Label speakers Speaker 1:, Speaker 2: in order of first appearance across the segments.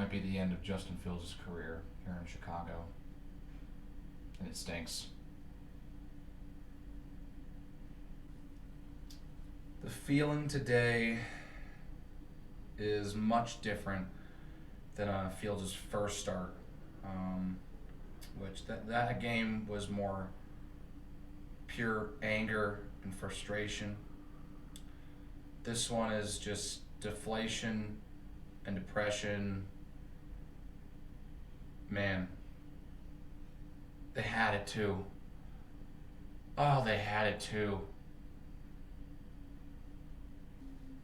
Speaker 1: might be the end of Justin Fields' career here in Chicago. And it stinks. The feeling today is much different than Fields' first start, which that game was more pure anger and frustration. This one is just deflation and depression. Man, they had it too. Oh, they had it too.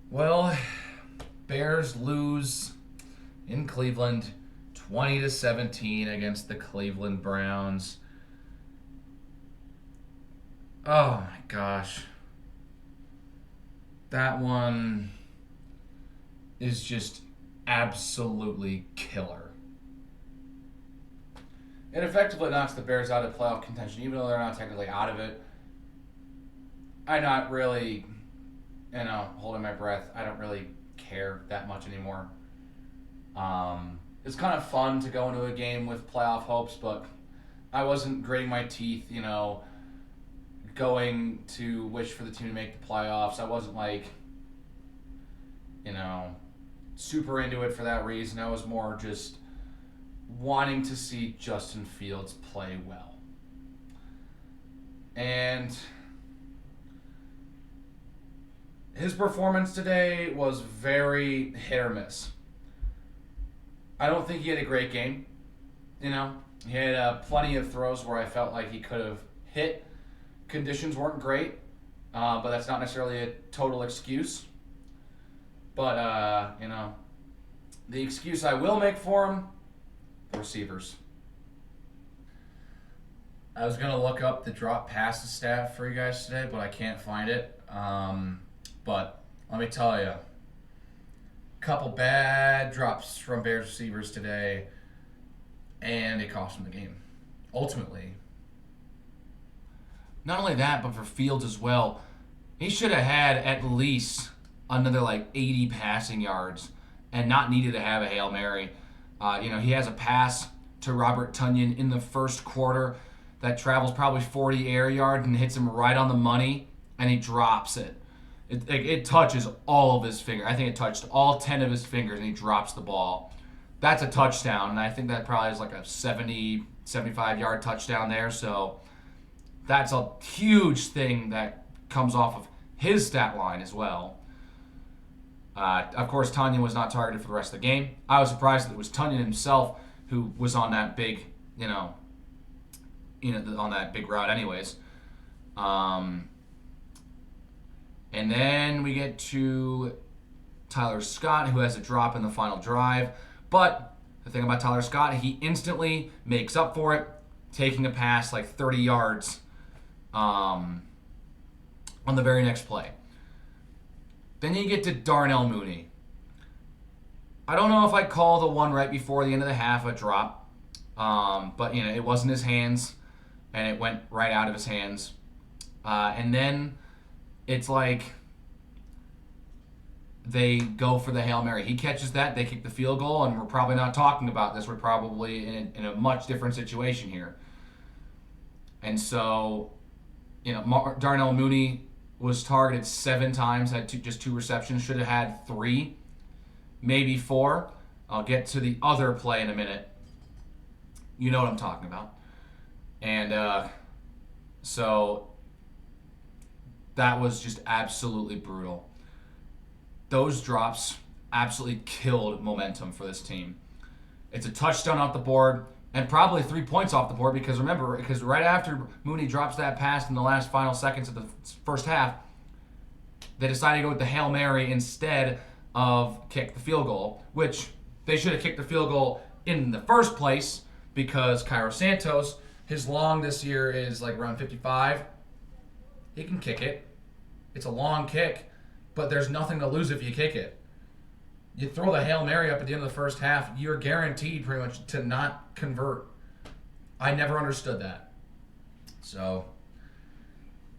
Speaker 1: Well, Bears lose in Cleveland 20-17 against the Cleveland Browns. Oh my gosh. That one is just absolutely killer. It effectively knocks the Bears out of playoff contention, even though they're not technically out of it. I'm not really, holding my breath. I don't really care that much anymore. It's kind of fun to go into a game with playoff hopes, but I wasn't gritting my teeth, going to wish for the team to make the playoffs. I wasn't super into it for that reason. I was more just wanting to see Justin Fields play well. And his performance today was very hit or miss. I don't think he had a great game. He had plenty of throws where I felt like he could have hit. Conditions weren't great, but that's not necessarily a total excuse. But, the excuse I will make for him, the receivers. I was going to look up the drop passes stat for you guys today, but I can't find it. But let me tell you, a couple bad drops from Bears receivers today, and it cost them the game. Ultimately, not only that, but for Fields as well, he should have had at least another 80 passing yards and not needed to have a Hail Mary. He has a pass to Robert Tonyan in the first quarter that travels probably 40 air yards and hits him right on the money, and he drops it. It touches all of his fingers. I think it touched all 10 of his fingers, and he drops the ball. That's a touchdown, and I think that probably is a 70, 75-yard touchdown there. So that's a huge thing that comes off of his stat line as well. Of course, Tonyan was not targeted for the rest of the game. I was surprised that it was Tonyan himself who was on that big, on that big route anyways. And then we get to Tyler Scott, who has a drop in the final drive. But the thing about Tyler Scott, he instantly makes up for it, taking a pass 30 yards on the very next play. Then you get to Darnell Mooney. I don't know if I'd call the one right before the end of the half a drop, but it wasn't his hands, and it went right out of his hands. And then it's they go for the Hail Mary. He catches that, they kick the field goal, and we're probably not talking about this. We're probably in a much different situation here. And so, Darnell Mooney was targeted 7 times, had just 2 receptions, should have had 3, maybe 4. I'll get to the other play in a minute. You know what I'm talking about. And so that was just absolutely brutal. Those drops absolutely killed momentum for this team. It's a touchdown off the board and probably 3 points off the board because right after Mooney drops that pass in the final seconds of the first half, they decided to go with the Hail Mary instead of kick the field goal, which they should have kicked the field goal in the first place because Cairo Santos, his long this year is around 55. He can kick it. It's a long kick, but there's nothing to lose if you kick it. You throw the Hail Mary up at the end of the first half, you're guaranteed pretty much to not convert. I never understood that. So,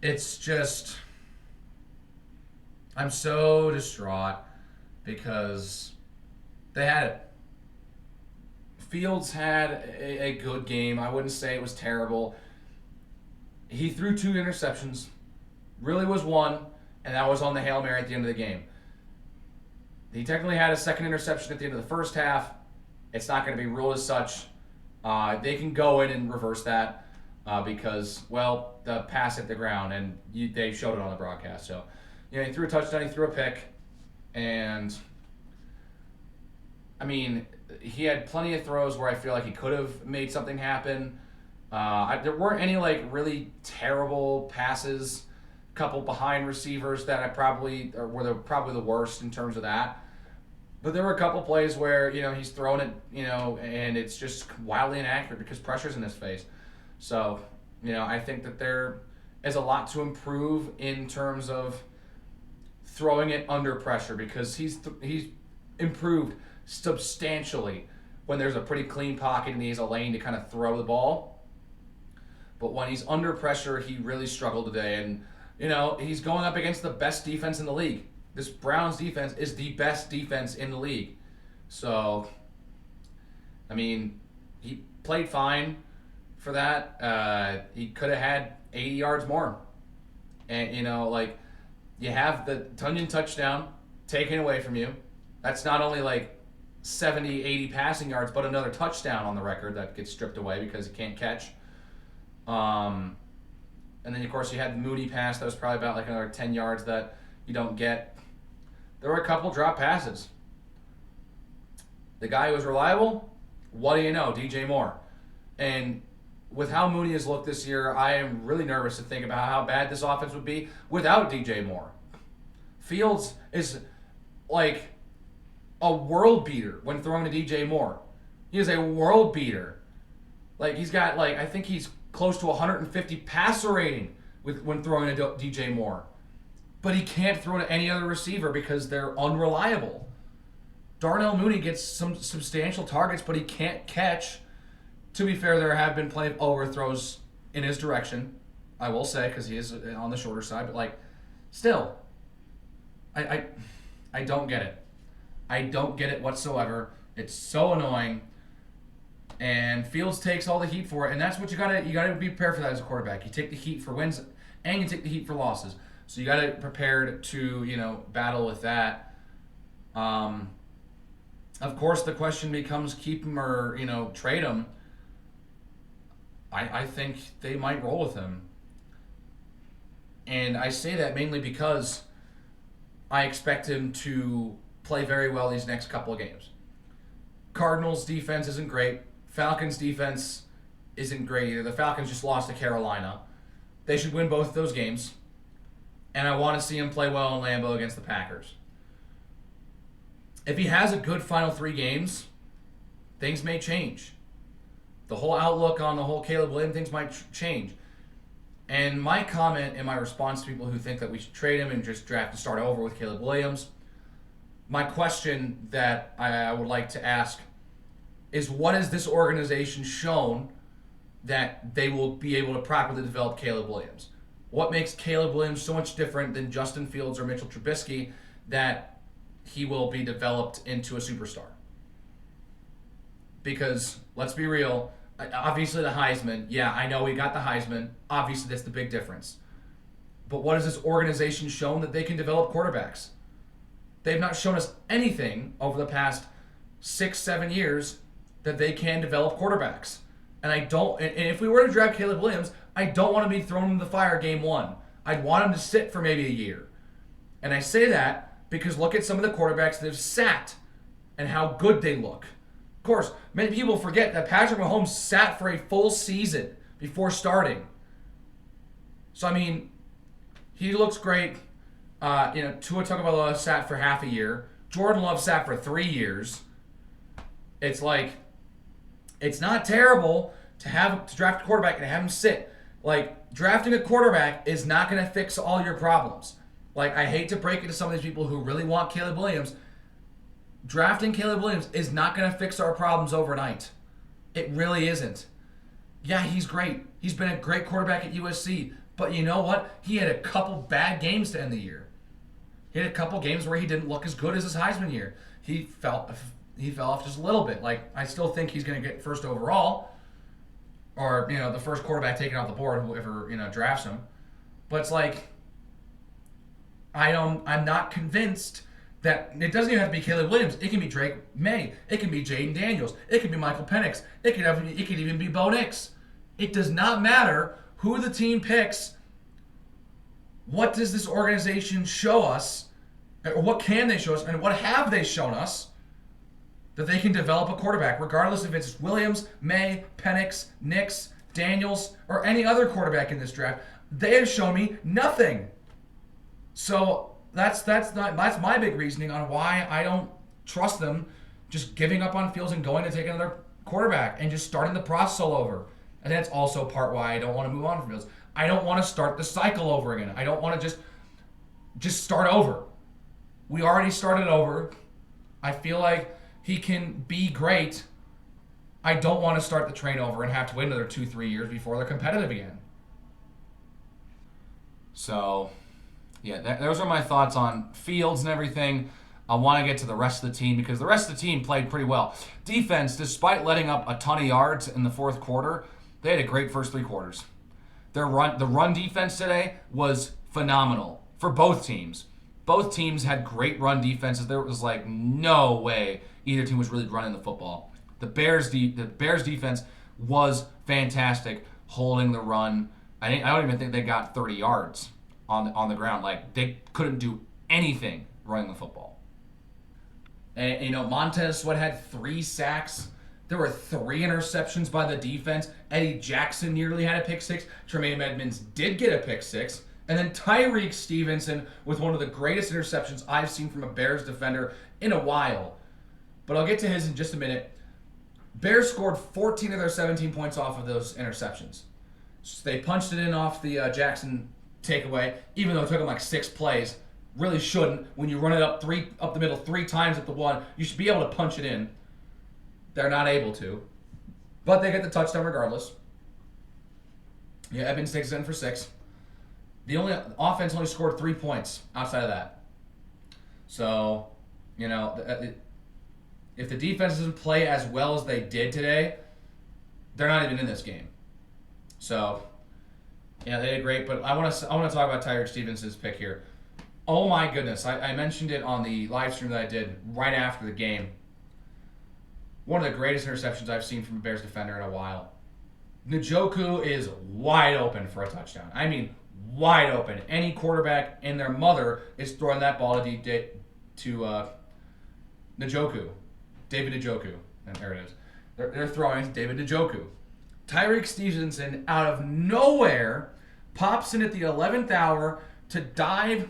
Speaker 1: it's just, I'm so distraught because they had it. Fields had a good game. I wouldn't say it was terrible. He threw 2 interceptions. Really was one, and that was on the Hail Mary at the end of the game. He technically had a second interception at the end of the first half. It's not going to be ruled as such. They can go in and reverse that because, well, the pass hit the ground, and they showed it on the broadcast. So, he threw a touchdown, he threw a pick, and, I mean, he had plenty of throws where I feel like he could have made something happen. There weren't any, really terrible passes. A couple behind receivers that were probably the worst in terms of that. But there were a couple plays where, he's throwing it, and it's just wildly inaccurate because pressure's in his face. So, I think that there is a lot to improve in terms of throwing it under pressure because he's improved substantially when there's a pretty clean pocket and he has a lane to kind of throw the ball. But when he's under pressure, he really struggled today. And, he's going up against the best defense in the league. This Browns defense is the best defense in the league. So, I mean, he played fine for that. He could have had 80 yards more. And, you have the Tunyon touchdown taken away from you. That's not only 70, 80 passing yards, but another touchdown on the record that gets stripped away because he can't catch. And then, of course, you had the Moody pass that was probably about another 10 yards that you don't get. There were a couple drop passes. The guy who was reliable, what do you know? DJ Moore. And with how Moody has looked this year, I am really nervous to think about how bad this offense would be without DJ Moore. Fields is like a world beater when throwing to DJ Moore. He is a world beater. He's got I think he's close to 150 passer rating when throwing to DJ Moore. But he can't throw to any other receiver because they're unreliable. Darnell Mooney gets some substantial targets, but he can't catch. To be fair, there have been plenty of overthrows in his direction, I will say, because he is on the shorter side. But still, I don't get it. I don't get it whatsoever. It's so annoying. And Fields takes all the heat for it, and that's what you gotta be prepared for that as a quarterback. You take the heat for wins, and you take the heat for losses. So you gotta be prepared to battle with that. Of course, the question becomes keep him or trade him. I think they might roll with him, and I say that mainly because I expect him to play very well these next couple of games. Cardinals defense isn't great. Falcons defense isn't great either. The Falcons just lost to Carolina. They should win both of those games. And I want to see him play well in Lambeau against the Packers. If he has a good final 3 games, things may change. The whole outlook on the whole Caleb Williams things might change. And my comment and my response to people who think that we should trade him and just draft and start over with Caleb Williams, my question that I would like to ask is what has this organization shown that they will be able to properly develop Caleb Williams? What makes Caleb Williams so much different than Justin Fields or Mitchell Trubisky that he will be developed into a superstar? Because, let's be real, obviously the Heisman, yeah, I know he got the Heisman. Obviously that's the big difference. But what has this organization shown that they can develop quarterbacks? They've not shown us anything over the past 6-7 years that they can develop quarterbacks. And if we were to draft Caleb Williams, I don't want to be thrown into the fire game 1. I'd want him to sit for maybe a year. And I say that because look at some of the quarterbacks that have sat and how good they look. Of course, many people forget that Patrick Mahomes sat for a full season before starting. So, I mean, he looks great. Tua Tagovailoa sat for half a year. Jordan Love sat for 3 years. It's not terrible to draft a quarterback and have him sit. Drafting a quarterback is not going to fix all your problems. I hate to break it to some of these people who really want Caleb Williams. Drafting Caleb Williams is not going to fix our problems overnight. It really isn't. Yeah, he's great. He's been a great quarterback at USC. But you know what? He had a couple bad games to end the year. He had a couple games where he didn't look as good as his Heisman year. He he fell off just a little bit. Like, I still think he's going to get first overall, or the first quarterback taken off the board, whoever drafts him. But it's like, I'm not convinced that it doesn't even have to be Caleb Williams. It can be Drake May. It can be Jaden Daniels. It can be Michael Penix. It could even be Bo Nix. It does not matter who the team picks. What does this organization show us? Or what can they show us? And what have they shown us that they can develop a quarterback, regardless if it's Williams, May, Penix, Nix, Daniels, or any other quarterback in this draft? They have shown me nothing. So that's my big reasoning on why I don't trust them just giving up on Fields and going to take another quarterback and just starting the process all over. And that's also part why I don't want to move on from Fields. I don't want to start the cycle over again. I don't want to just start over. We already started over. I feel like he can be great. I don't want to start the train over and have to wait another 2-3 years before they're competitive again. So, yeah, those are my thoughts on Fields and everything. I want to get to the rest of the team because the rest of the team played pretty well. Defense, despite letting up a ton of yards in the fourth quarter, they had a great first 3 quarters. The run defense today was phenomenal for both teams. Both teams had great run defenses. There was like no way either team was really running the football. The Bears defense was fantastic holding the run. I don't even think they got 30 yards on the ground. Like, they couldn't do anything running the football. And Montez Sweat had 3 sacks. There were 3 interceptions by the defense. Eddie Jackson nearly had a pick 6. Tremaine Edmonds did get a pick 6. And then Tyreek Stevenson with one of the greatest interceptions I've seen from a Bears defender in a while. But I'll get to his in just a minute. Bears scored 14 of their 17 points off of those interceptions. So they punched it in off the Jackson takeaway, even though it took them like 6 plays. Really shouldn't. When you run it up the middle 3 times at the one, you should be able to punch it in. They're not able to. But they get the touchdown regardless. Yeah, Edmonds takes it in for 6. The offense only scored 3 points outside of that. So, if the defense doesn't play as well as they did today, they're not even in this game. So, yeah, they did great. But I want to talk about Tyreek Stevenson's pick here. Oh my goodness! I mentioned it on the live stream that I did right after the game. One of the greatest interceptions I've seen from a Bears defender in a while. Njoku is wide open for a touchdown. I mean, wide open. Any quarterback and their mother is throwing that ball to Njoku. David Njoku. And there it is. They're throwing David Njoku. Tyreek Stevenson, out of nowhere, pops in at the 11th hour to dive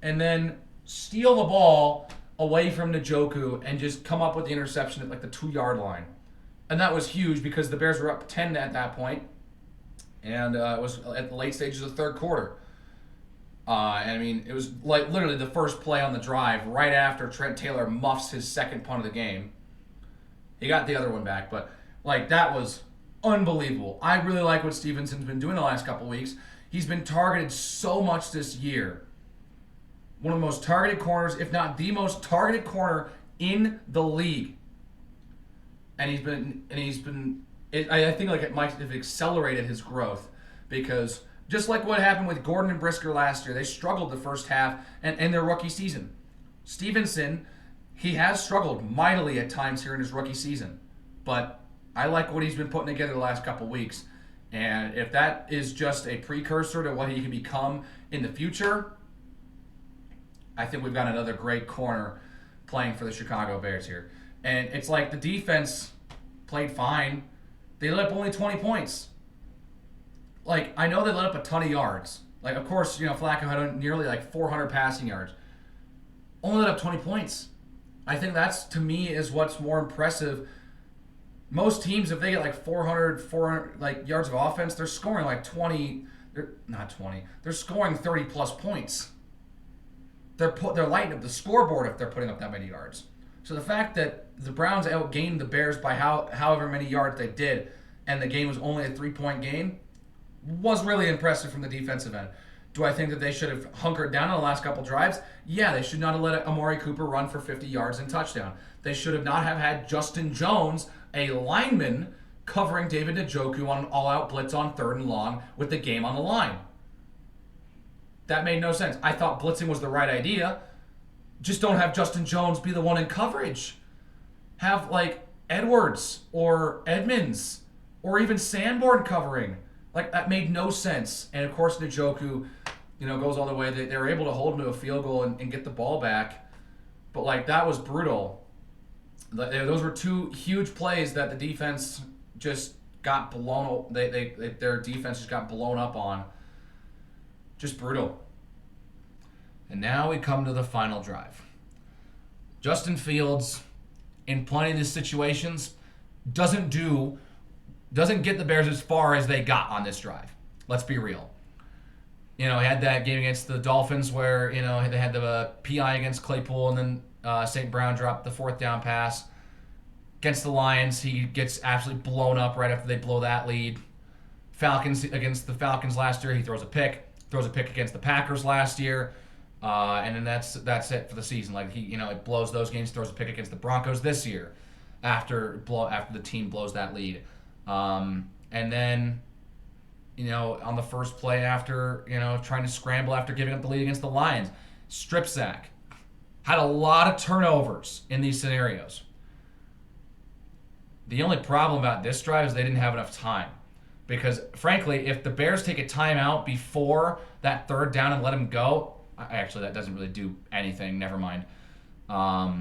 Speaker 1: and then steal the ball away from Njoku and just come up with the interception at like the 2-yard line. And that was huge because the Bears were up 10 at that point. And it was at the late stages of the third quarter. It was like literally the first play on the drive right after Trent Taylor muffs his second punt of the game. He got the other one back, but that was unbelievable. I really like what Stevenson's been doing the last couple weeks. He's been targeted so much this year. One of the most targeted corners, if not the most targeted corner in the league. And he's been. I think it might have accelerated his growth because just like what happened with Gordon and Brisker last year, they struggled the first half and their rookie season. Stevenson, he has struggled mightily at times here in his rookie season, but I like what he's been putting together the last couple weeks. And if that is just a precursor to what he can become in the future, I think we've got another great corner playing for the Chicago Bears here. And it's like the defense played fine. They let up only 20 points. I know they let up a ton of yards. Of course, Flacco had nearly 400 passing yards. Only let up 20 points. I think that's, to me, is what's more impressive. Most teams, if they get 400 yards of offense, they're scoring 20. They're scoring 30 plus points. They're lighting up the scoreboard if they're putting up that many yards. So the fact that the Browns outgained the Bears by however many yards they did, and the game was only a 3-point game, was really impressive from the defensive end. Do I think that they should have hunkered down on the last couple drives? Yeah, they should not have let Amari Cooper run for 50 yards and touchdown. They should have not have had Justin Jones, a lineman, covering David Njoku on an all-out blitz on 3rd and long with the game on the line. That made no sense. I thought blitzing was the right idea. Just don't have Justin Jones be the one in coverage. Have, like, Edwards or Edmonds or even Sanborn covering. Like, that made no sense. And, of course, Njoku, goes all the way. They were able to hold him to a field goal and get the ball back. But, like, that was brutal. Those were 2 huge plays that the defense just got blown. Their defense just got blown up on. Just brutal. And now we come to the final drive. Justin Fields, in plenty of these situations, doesn't get the Bears as far as they got on this drive. Let's be real. He had that game against the Dolphins where, they had the PI against Claypool, and then St. Brown dropped the 4th down pass. Against the Lions, he gets absolutely blown up right after they blow that lead. Against the Falcons last year, he throws a pick. Throws a pick against the Packers last year. And then that's it for the season. Like, he, it blows those games, throws a pick against the Broncos this year after the team blows that lead. And then, on the first play after, trying to scramble after giving up the lead against the Lions, strip sack. Had a lot of turnovers in these scenarios. The only problem about this drive is they didn't have enough time. Because, frankly, if the Bears take a timeout before that 3rd down and let him go, actually, that doesn't really do anything. Never mind. But,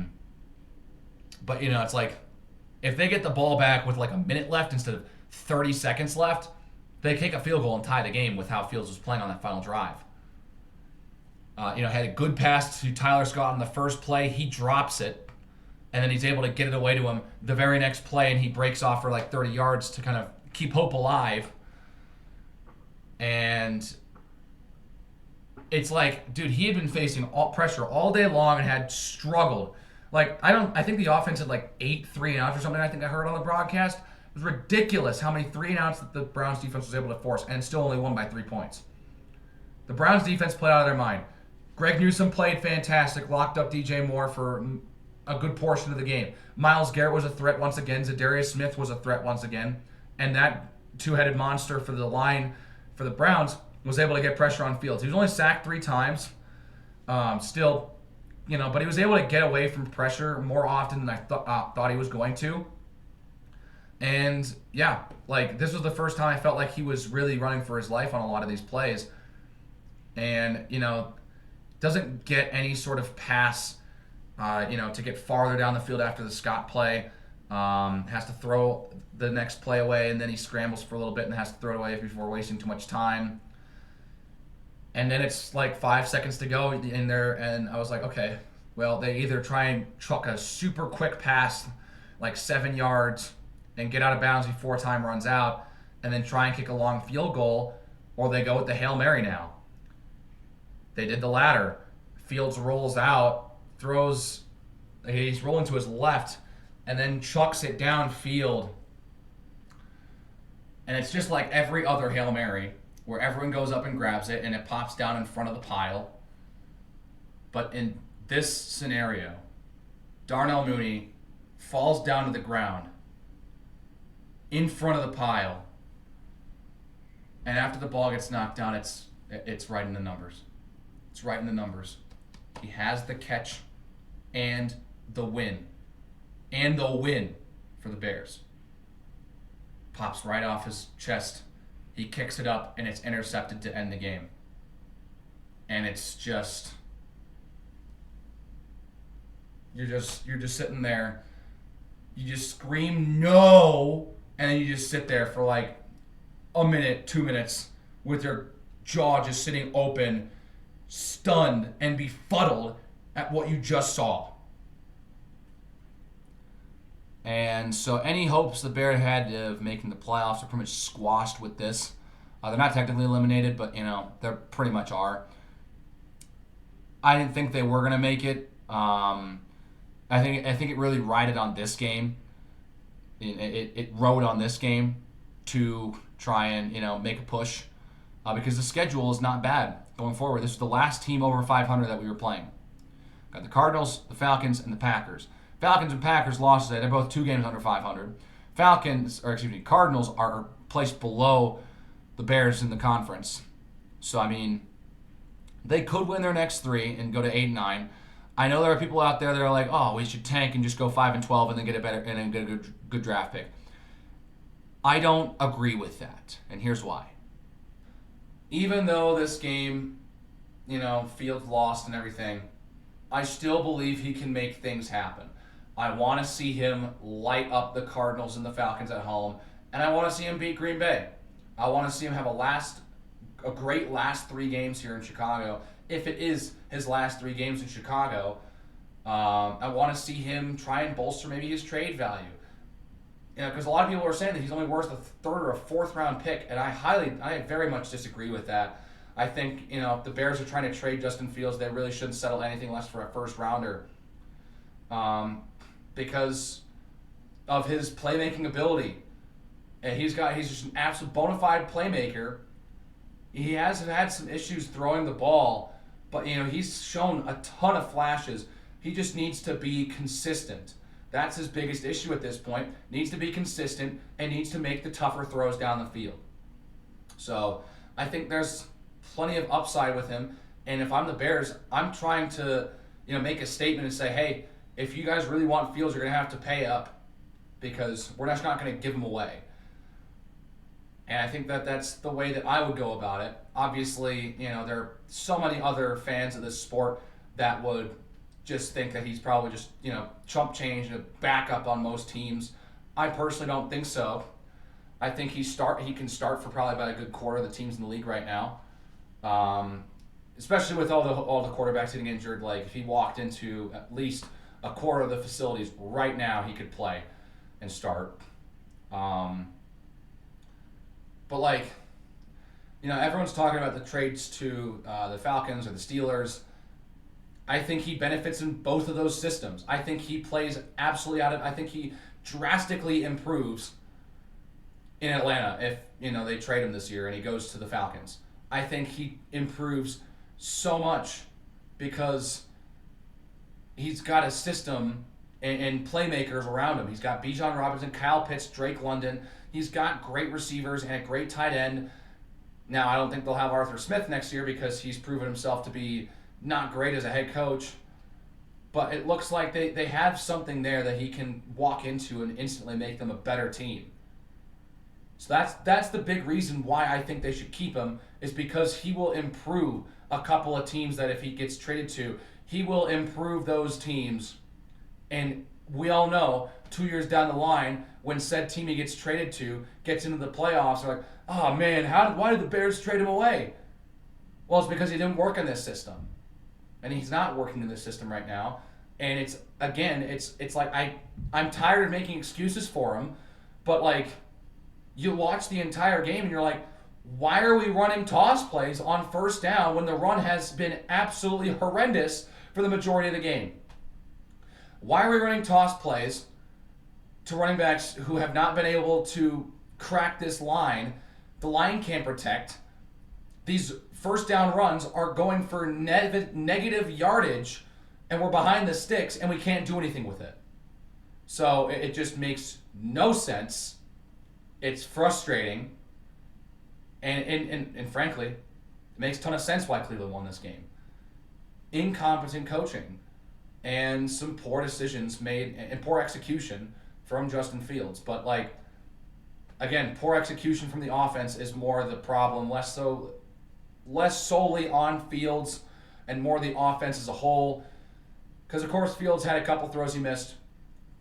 Speaker 1: it's like, if they get the ball back with like a minute left instead of 30 seconds left, they kick a field goal and tie the game with how Fields was playing on that final drive. Had a good pass to Tyler Scott on the first play. He drops it, and then he's able to get it away to him the very next play, and he breaks off for like 30 yards to kind of keep hope alive. And it's like, dude, he had been facing all pressure all day long and had struggled. Like, I think the offense had like 8 3-and-outs or something, I think I heard on the broadcast. It was ridiculous how many 3-and-outs that the Browns defense was able to force, and still only won by 3 points. The Browns defense played out of their mind. Greg Newsome played fantastic, locked up DJ Moore for a good portion of the game. Myles Garrett was a threat once again. Zadarius Smith was a threat once again. And that 2-headed monster for the line for the Browns was able to get pressure on Fields. He was only sacked 3 times. Still, but he was able to get away from pressure more often than I thought he was going to. And, yeah, like, this was the first time I felt like he was really running for his life on a lot of these plays. And, doesn't get any sort of pass, to get farther down the field after the Scott play. Has to throw the next play away, and then he scrambles for a little bit and has to throw it away before wasting too much time. And then it's like 5 seconds to go in there, and I was like, okay, well, they either try and chuck a super quick pass, like 7 yards, and get out of bounds before time runs out, and then try and kick a long field goal, or they go with the Hail Mary now. They did the latter. Fields rolls out, he's rolling to his left, and then chucks it downfield. And it's just like every other Hail Mary, where everyone goes up and grabs it, and it pops down in front of the pile. But in this scenario, Darnell Mooney falls down to the ground in front of the pile, and after the ball gets knocked down, it's right in the numbers. It's right in the numbers. He has the catch and the win. And the win for the Bears. Pops right off his chest. He kicks it up, and it's intercepted to end the game. And it's just... You're just sitting there. You just scream, no! And then you just sit there for like a minute, 2 minutes, with your jaw just sitting open, stunned and befuddled at what you just saw. And so any hopes the Bears had of making the playoffs are pretty much squashed with this. They're not technically eliminated, but they pretty much are. I didn't think they were going to make it. I think it really rided on this game. It rode on this game to try and make a push. because the schedule is not bad going forward. This is the last team over 500 that we were playing. Got the Cardinals, the Falcons, and the Packers. Falcons and Packers losses. They're both 2 games under 500. Cardinals are placed below the Bears in the conference. So I mean, they could win their next 3 and go to 8-9. I know there are people out there that are like, "Oh, we should tank and just go 5-12 and then get a good draft pick." I don't agree with that, and here's why. Even though this game, Fields lost and everything, I still believe he can make things happen. I want to see him light up the Cardinals and the Falcons at home, and I want to see him beat Green Bay. I want to see him have a great last 3 games here in Chicago. If it is his last 3 games in Chicago, I want to see him try and bolster maybe his trade value. Because a lot of people are saying that he's only worth a 3rd or a 4th round pick, and I very much disagree with that. I think if the Bears are trying to trade Justin Fields, they really shouldn't settle anything less for a 1st rounder, because of his playmaking ability, and he's just an absolute bona fide playmaker. He has had some issues throwing the ball, but he's shown a ton of flashes. He just needs to be consistent. That's his biggest issue at this point. Needs to be consistent and needs to make the tougher throws down the field. So I think there's plenty of upside with him. And if I'm the Bears, I'm trying to make a statement and say, hey, if you guys really want Fields, you're going to have to pay up, because we're just not going to give him away. And I think that's the way that I would go about it. Obviously, there are so many other fans of this sport that would just think that he's probably just, chump change and a backup on most teams. I personally don't think so. I think he can start for probably about a good quarter of the teams in the league right now. Especially with all the quarterbacks getting injured. Like, if he walked into at least a quarter of the facilities right now, he could play and start. But everyone's talking about the trades to the Falcons or the Steelers. I think he benefits in both of those systems. I think he plays absolutely I think he drastically improves in Atlanta if, they trade him this year and he goes to the Falcons. I think he improves so much because he's got a system and playmakers around him. He's got Bijan Robinson, Kyle Pitts, Drake London. He's got great receivers and a great tight end. Now, I don't think they'll have Arthur Smith next year because he's proven himself to be not great as a head coach. But it looks like they have something there that he can walk into and instantly make them a better team. So that's the big reason why I think they should keep him, is because he will improve a couple of teams that if he gets traded to, he will improve those teams. And we all know 2 years down the line, when said team he gets traded to gets into the playoffs, they're like, oh man, why did the Bears trade him away? Well, it's because he didn't work in this system. And he's not working in this system right now. And it's like I'm tired of making excuses for him, but you watch the entire game and you're like, why are we running toss plays on 1st down when the run has been absolutely horrendous for the majority of the game? Why are we running toss plays to running backs who have not been able to crack this line? The line can't protect. These 1st down runs are going for negative yardage, and we're behind the sticks, and we can't do anything with it. So it just makes no sense. It's frustrating. And frankly, it makes a ton of sense why Cleveland won this game. Incompetent coaching and some poor decisions made and poor execution from Justin Fields. But again, poor execution from the offense is more the problem, less solely on Fields and more the offense as a whole. Because of course Fields had a couple throws he missed,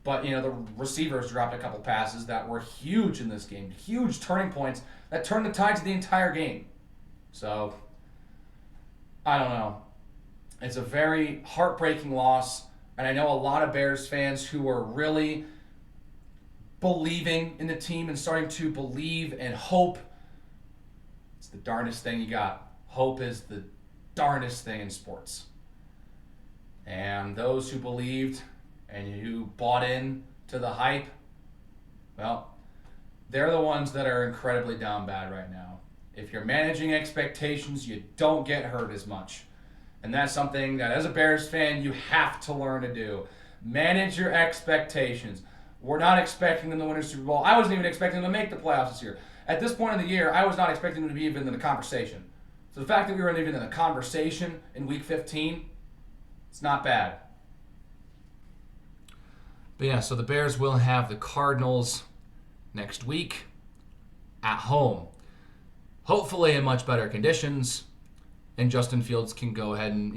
Speaker 1: but the receivers dropped a couple passes that were huge in this game, huge turning points that turned the tides of the entire game. So I don't know. It's a very heartbreaking loss, and I know a lot of Bears fans who are really believing in the team and starting to believe and hope. It's the darndest thing you got. Hope is the darndest thing in sports. And those who believed and who bought in to the hype, well, they're the ones that are incredibly down bad right now. If you're managing expectations, you don't get hurt as much. And that's something that, as a Bears fan, you have to learn to do. Manage your expectations. We're not expecting them to win a Super Bowl. I wasn't even expecting them to make the playoffs this year. At this point in the year, I was not expecting them to be even in the conversation. So the fact that we were even in the conversation in Week 15, it's not bad. But yeah, so the Bears will have the Cardinals next week at home. Hopefully in much better conditions. And Justin Fields can go ahead and,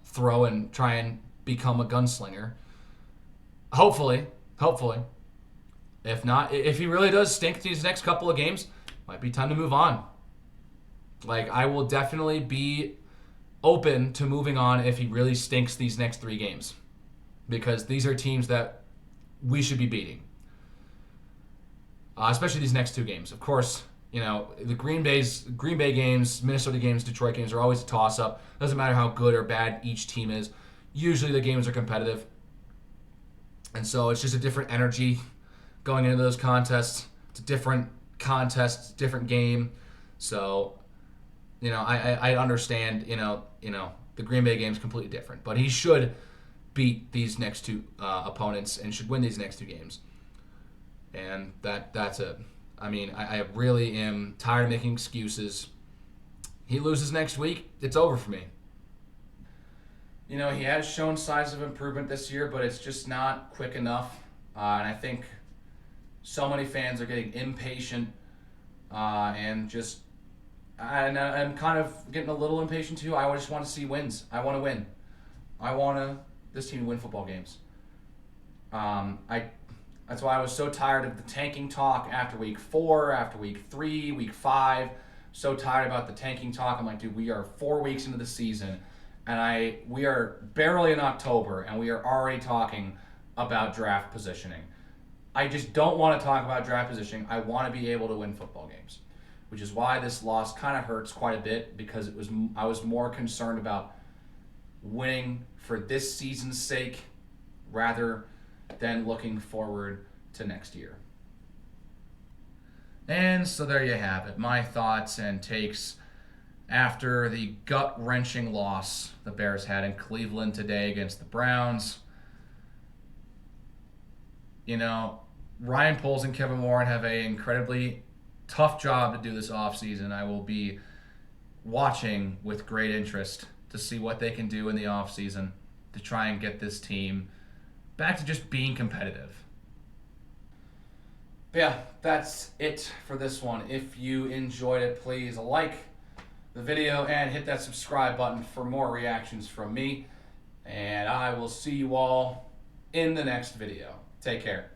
Speaker 1: throw and try and become a gunslinger. Hopefully. If not, if he really does stink these next couple of games, might be time to move on. I will definitely be open to moving on if he really stinks these next 3 games. Because these are teams that we should be beating. Especially these next 2 games. Of course, the Green Bay games, Minnesota games, Detroit games are always a toss-up. Doesn't matter how good or bad each team is. Usually the games are competitive. And so it's just a different energy going into those contests. It's a different contest, different game. So, I understand, the Green Bay game is completely different. But he should beat these next 2 opponents and should win these next 2 games. And that's it. I really am tired of making excuses. He loses next week, it's over for me. He has shown signs of improvement this year, but it's just not quick enough. And I think so many fans are getting impatient and I'm kind of getting a little impatient too. I just want to see wins. I want to win. I want this team to win football games. That's why I was so tired of the tanking talk after week 4, after week 3, week 5. So tired about the tanking talk. I'm like, dude, we are 4 weeks into the season, and we are barely in October, and we are already talking about draft positioning. I just don't want to talk about draft positioning. I want to be able to win football games, which is why this loss kind of hurts quite a bit, because I was more concerned about winning for this season's sake rather than looking forward to next year. And so there you have it. My thoughts and takes after the gut-wrenching loss the Bears had in Cleveland today against the Browns. Ryan Poles and Kevin Warren have an incredibly tough job to do this offseason. I will be watching with great interest to see what they can do in the offseason to try and get this team back to just being competitive. But yeah, that's it for this one. If you enjoyed it, please like the video and hit that subscribe button for more reactions from me. And I will see you all in the next video. Take care.